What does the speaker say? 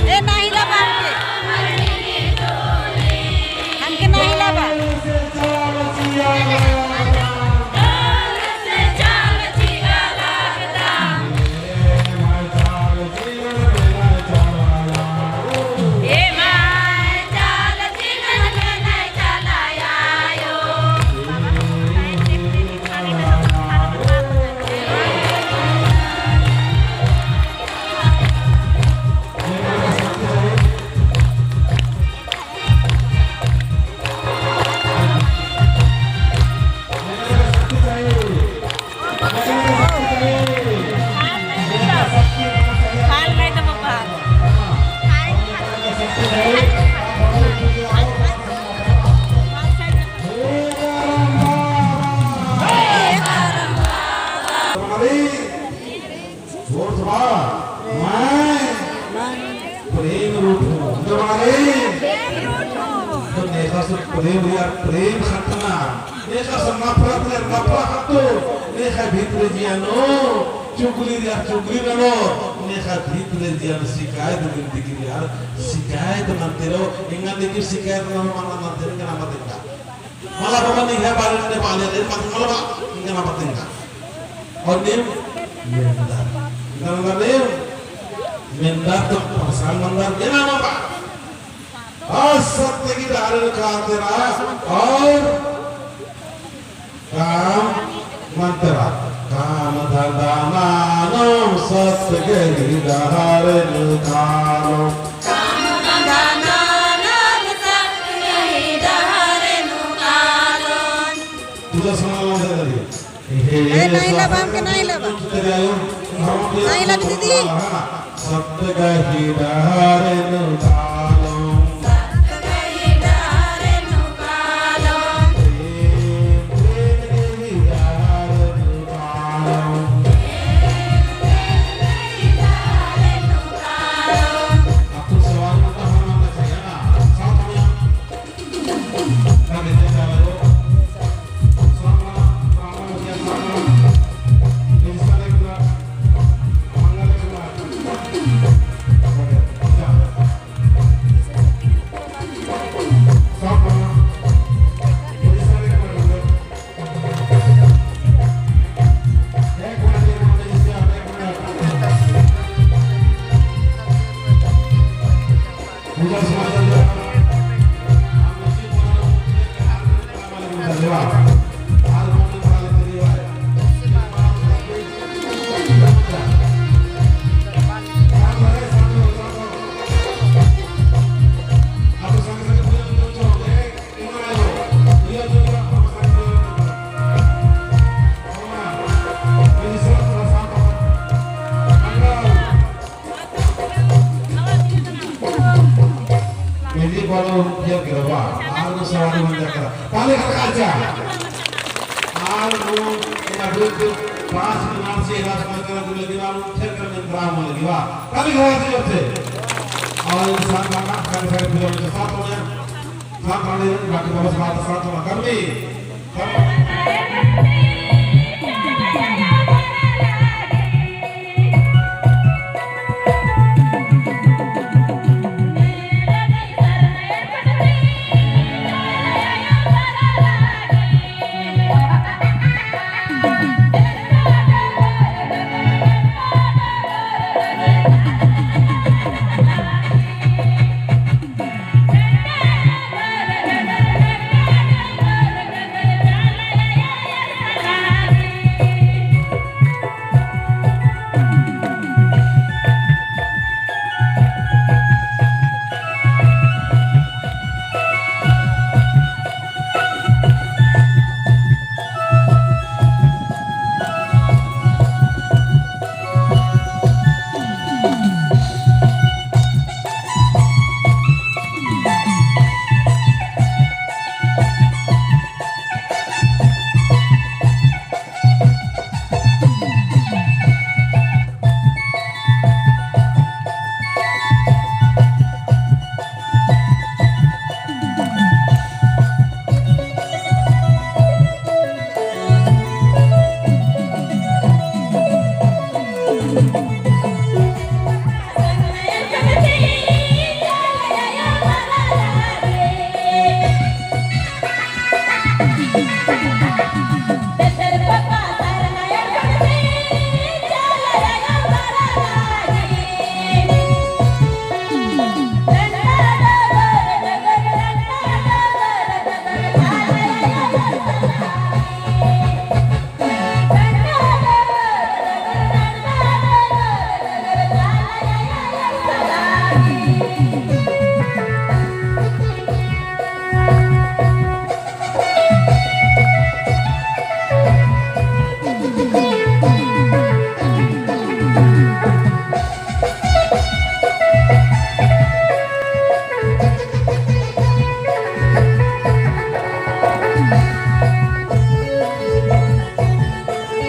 ए नाही लावा हमके नहीं लावा प्रेम खतना नेका नफरत ले नफरत तो नेका भीतर जियानो चुगली नो नेका भीतर जियान शिकायत जिंदगी यार शिकायत मनते रो इंगा देखि शिकायत न माना मनते केना मतेंगा मला बाबा नहीं है बारे ने पाले दे मत मला इंगा मतेंगा और नेम मेंदा मेंदा तो परेशान मंदा केना बाबा सत्य की धारण का तेरा और काम मंत्रा काम धंधा मानो सत्य की धारण कालो तुझा समाज है नहीं लगा हमके नहीं लगा नहीं लगा दीदी सत्य की धारण कालो